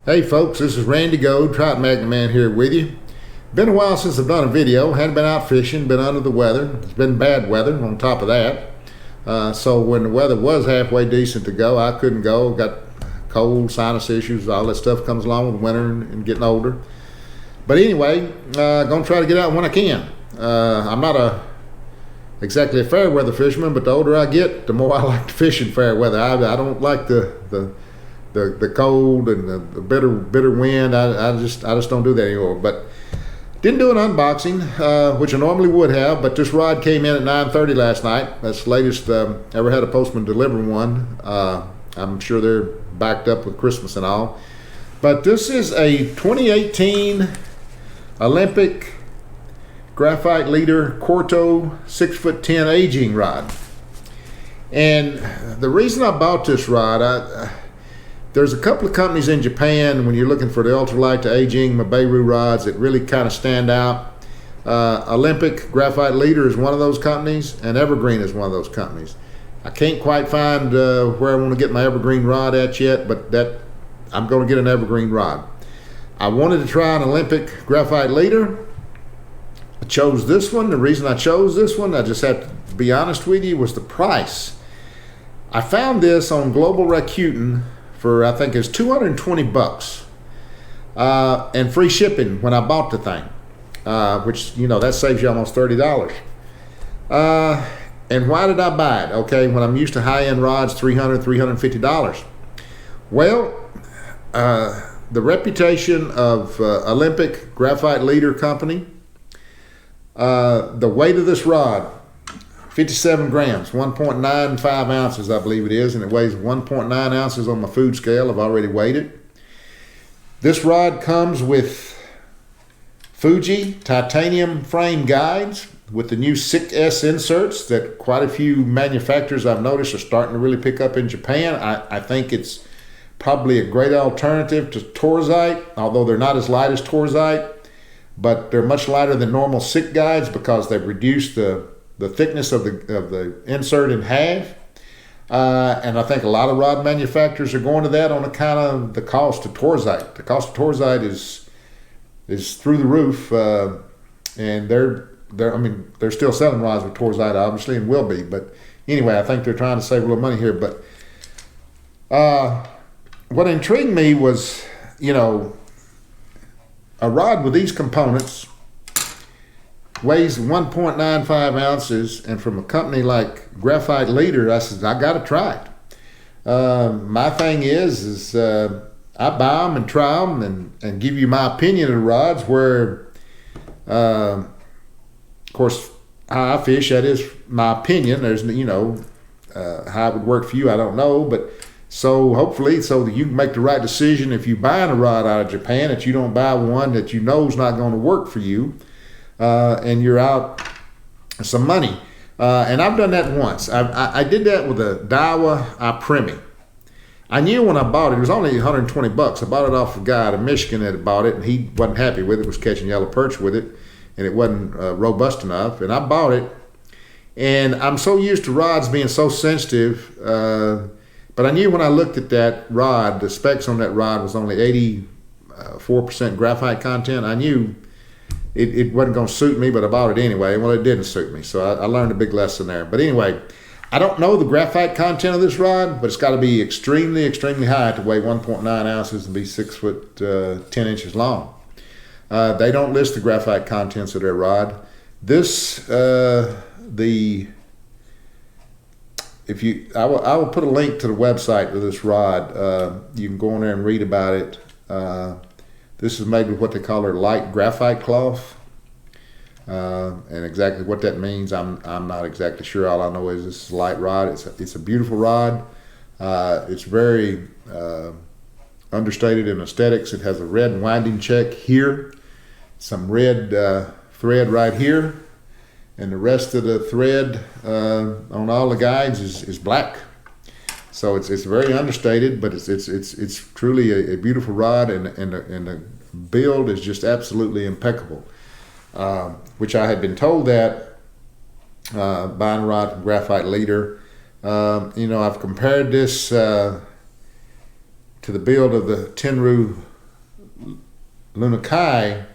Hey folks, this is Randy Gold, Trout Magnet Man here with you. Been a while since I've done a video. Hadn't been out fishing, been under the weather. It's been bad weather on top of that. So when the weather was halfway decent to go, I couldn't go. Got cold, sinus issues, all that stuff comes along with winter and getting older. But anyway, gonna try to get out when I can. I'm not exactly a fair weather fisherman, but the older I get, the more I like to fish in fair weather. I don't like the cold and the bitter wind. I just don't do that anymore. But didn't do an unboxing, which I normally would have, but this rod came in at 9:30 last night. That's the latest ever had a postman deliver one. I'm sure they're backed up with Christmas and all. But this is a 2018 Olympic Graphiteleader Corto 6'10" Ajing rod. And the reason I bought this rod, there's a couple of companies in Japan, when you're looking for the ultralight to Ajing, Maberu rods that really kind of stand out. Olympic Graphiteleader is one of those companies, and Evergreen is one of those companies. I can't quite find where I want to get my Evergreen rod at yet, but I'm going to get an Evergreen rod. I wanted to try an Olympic Graphiteleader. I chose this one. The reason I chose this one, I just have to be honest with you, was the price. I found this on Global Rakuten for, I think it's 220 bucks, and free shipping when I bought the thing, which, you know, that saves you almost $30. And why did I buy it? Okay, when I'm used to high-end rods, $300, $350. Well, the reputation of Olympic Graphiteleader company, the weight of this rod, 57 grams, 1.95 ounces, I believe it is, and it weighs 1.9 ounces on my food scale. I've already weighed it. This rod comes with Fuji titanium frame guides with the new 6S inserts that quite a few manufacturers I've noticed are starting to really pick up in Japan. I think it's probably a great alternative to Torzite, although they're not as light as Torzite, but they're much lighter than normal 6 guides because they've reduced the thickness of the insert in half, and I think a lot of rod manufacturers are going to that on account of the cost of Torzite. The cost of Torzite is through the roof, and they're still selling rods with Torzite, obviously, and will be. But anyway, I think they're trying to save a little money here. But what intrigued me was, you know, a rod with these components weighs 1.95 ounces, and from a company like Graphiteleader, I said, I got to try it. My thing is I buy them and try them and give you my opinion of the rods, where, of course, how I fish, that is my opinion. There's, you know, how it would work for you, I don't know, but so hopefully, so that you can make the right decision if you're buying a rod out of Japan, that you don't buy one that you know is not going to work for you. And you're out some money. And I've done that once. I did that with a Daiwa Apremi. I knew when I bought it was only 120 bucks. I bought it off a guy out of Michigan that had bought it, and he wasn't happy with it, was catching yellow perch with it, and it wasn't robust enough. And I bought it, and I'm so used to rods being so sensitive, but I knew when I looked at that rod, the specs on that rod was only 84% graphite content. I knew it wasn't going to suit me, but I bought it anyway. Well, it didn't suit me, so I learned a big lesson there. But anyway, I don't know the graphite content of this rod, but it's got to be extremely, extremely high to weigh 1.9 ounces and be 6 foot 10 inches long. They don't list the graphite contents of their rod. This, I will put a link to the website of this rod. You can go on there and read about it. This is made with what they call their light graphite cloth, and exactly what that means, I'm not exactly sure. All I know is this is a light rod. It's a beautiful rod. It's very understated in aesthetics. It has a red winding check here, some red thread right here, and the rest of the thread on all the guides is black. So it's very understated, but it's truly a beautiful rod, and the build is just absolutely impeccable. Which I had been told that buying a rod from Graphiteleader. You know, I've compared this to the build of the Tenru Lunakai,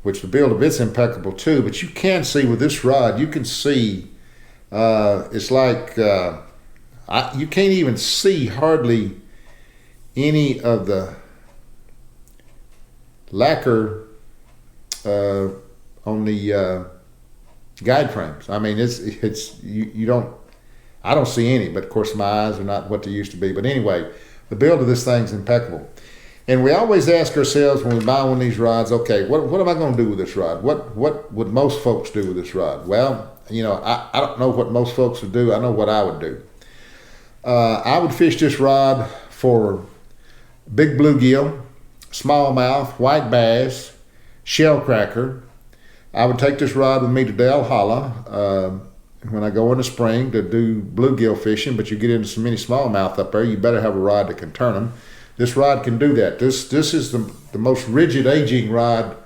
which the build of it's impeccable too, but you can see with this rod, you can see, it's like, you can't even see hardly any of the lacquer on the guide frames. I mean, you don't, I don't see any, but of course my eyes are not what they used to be. But anyway, the build of this thing's impeccable. And we always ask ourselves when we buy one of these rods, okay, what am I going to do with this rod? What would most folks do with this rod? Well, you know, I don't know what most folks would do. I know what I would do. I would fish this rod for big bluegill, smallmouth, white bass, shell cracker. I would take this rod with me to Dale Hollow when I go in the spring to do bluegill fishing, but you get into so many smallmouth up there, you better have a rod that can turn them. This rod can do that. This is the most rigid Ajing rod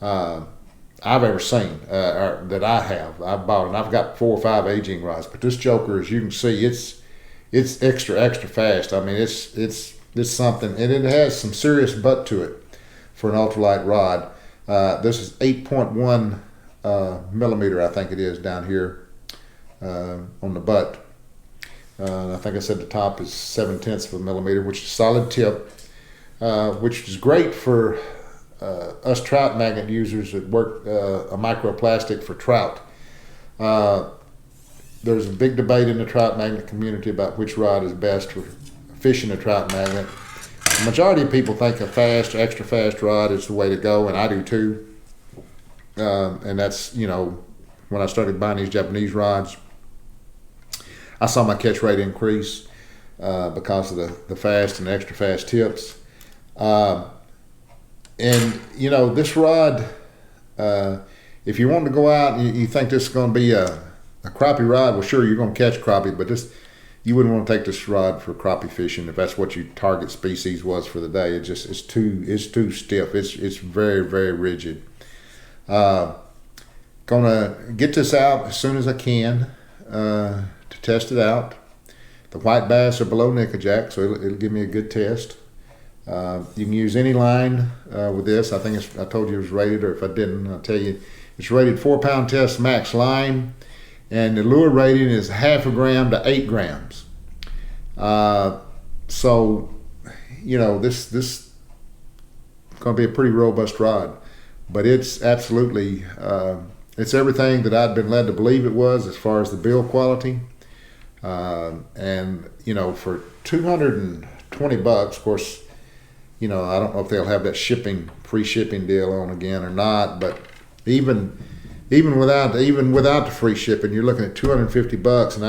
I've ever seen, or that I have. I've bought, and I've got 4 or 5 Ajing rods, but this joker, as you can see, it's extra fast. I mean, it's something, and it has some serious butt to it for an ultralight rod. This is 8.1 millimeter, I think it is, down here on the butt. I think I said the top is 0.7 of a millimeter, which is a solid tip, which is great for us trout magnet users that work a microplastic for trout. There's a big debate in the trout magnet community about which rod is best for fishing a trout magnet. The majority of people think a fast, extra fast rod is the way to go, and I do too. And that's, you know, when I started buying these Japanese rods, I saw my catch rate increase because of the fast and extra fast tips. And, you know, this rod, if you want to go out and you think this is going to be a crappie rod, well, sure, you're going to catch crappie, but you wouldn't want to take this rod for crappie fishing if that's what your target species was for the day. It's too stiff. It's very rigid. Gonna get this out as soon as I can to test it out. The white bass are below nickeljack, so it'll give me a good test. You can use any line with this. I think I told you it was rated, or if I didn't, I'll tell you. It's rated 4-pound test max line, and the lure rating is 0.5 gram to 8 grams. So, you know, this is going to be a pretty robust rod, but it's absolutely, it's everything that I'd been led to believe it was as far as the build quality. And, you know, for $220, of course, you know, I don't know if they'll have that free shipping deal on again or not, but even without the free shipping, you're looking at $250, and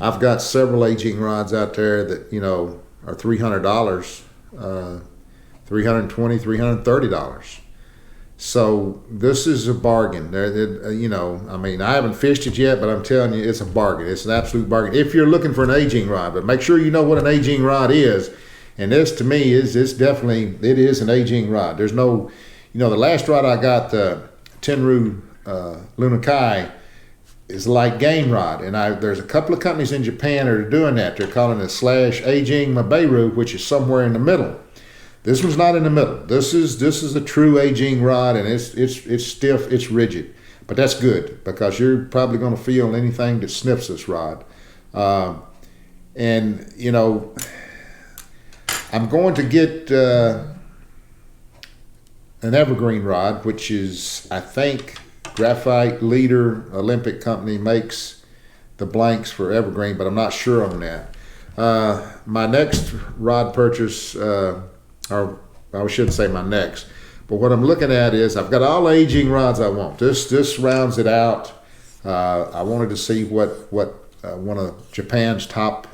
I've got several Ajing rods out there that, you know, are $300, $320, $330. So this is a bargain. You know, I mean, I haven't fished it yet, but I'm telling you, it's a bargain. It's an absolute bargain if you're looking for an Ajing rod. But make sure you know what an Ajing rod is. And this, to me, it is an Ajing rod. There's no, you know, the last rod I got, the Tenru Lunakai, is a light game rod. And there's a couple of companies in Japan that are doing that. They're calling it /Ajing Maberu, which is somewhere in the middle. This one's not in the middle. This is a true Ajing rod, and it's stiff, it's rigid. But that's good, because you're probably going to feel anything that sniffs this rod. And, you know, I'm going to get an evergreen rod, which is, I think, Graphiteleader Olympic company makes the blanks for evergreen, but I'm not sure on that. My next rod purchase, or I shouldn't say my next, but what I'm looking at is I've got all Ajing rods I want. This rounds it out. I wanted to see what one of Japan's top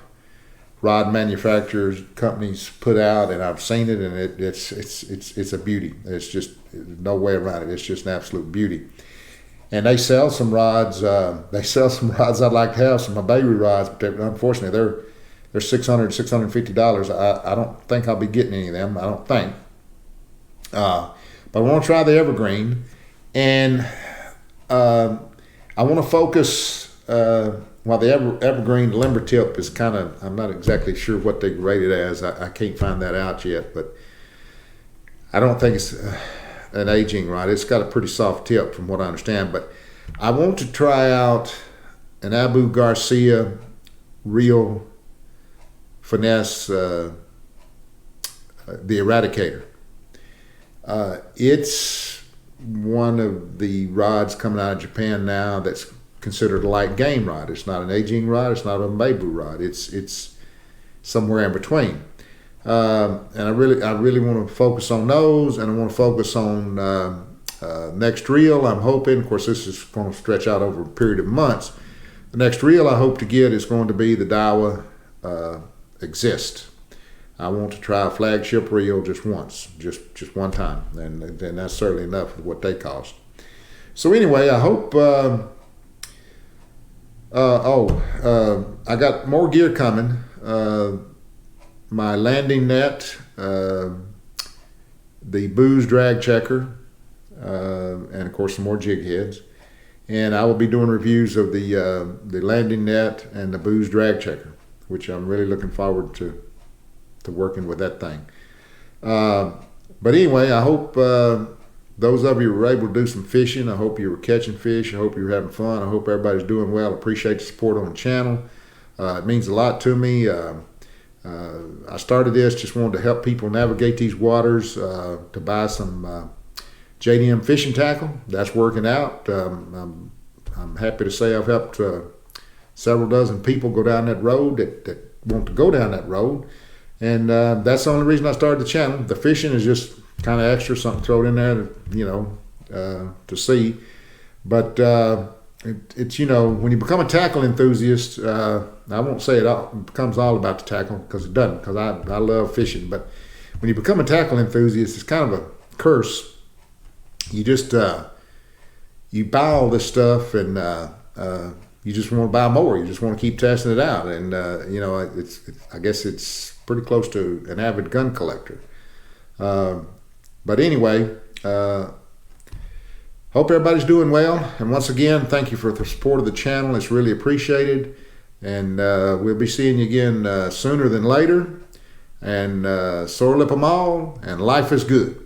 rod manufacturers companies put out, and I've seen it, and it's a beauty. It's just no way around it. It's just an absolute beauty. And they sell some rods. I'd like to have, some Maberu rods, but unfortunately they're $600, $650. I don't think I'll be getting any of them. I don't think. But I want to try the evergreen, and I want to focus. While the evergreen limber tip is kind of, I'm not exactly sure what they rate it as. I can't find that out yet. But I don't think it's an aging rod. It's got a pretty soft tip from what I understand, but I want to try out an Abu Garcia Real Finesse, the Eradicator. It's one of the rods coming out of Japan now that's considered a light game rod. It's not an aging rod. It's not a Meibu rod. It's somewhere in between. And I really want to focus on those, and I want to focus on next reel. I'm hoping, of course, this is going to stretch out over a period of months. The next reel I hope to get is going to be the Daiwa Exist. I want to try a flagship reel just once, just one time, and that's certainly enough of what they cost. So anyway, I hope. I got more gear coming. My landing net, the booze drag checker, and of course some more jig heads. And I will be doing reviews of the landing net and the booze drag checker, which I'm really looking forward to working with that thing. But anyway, I hope those of you who were able to do some fishing. I hope you were catching fish. I hope you were having fun. I hope everybody's doing well. I appreciate the support on the channel. It means a lot to me. I started this, just wanted to help people navigate these waters, to buy some JDM fishing tackle. That's working out. I'm happy to say I've helped several dozen people go down that road that want to go down that road. And that's the only reason I started the channel. The fishing is just kind of extra, something thrown in there, to see. But it's when you become a tackle enthusiast, I won't say it becomes all about the tackle, because it doesn't, because I love fishing. But when you become a tackle enthusiast, it's kind of a curse. You just you buy all this stuff, and you just want to buy more. You just want to keep testing it out, and I guess it's pretty close to an avid gun collector. But anyway, hope everybody's doing well. And once again, thank you for the support of the channel. It's really appreciated. And we'll be seeing you again sooner than later. And sore lip 'em all, and life is good.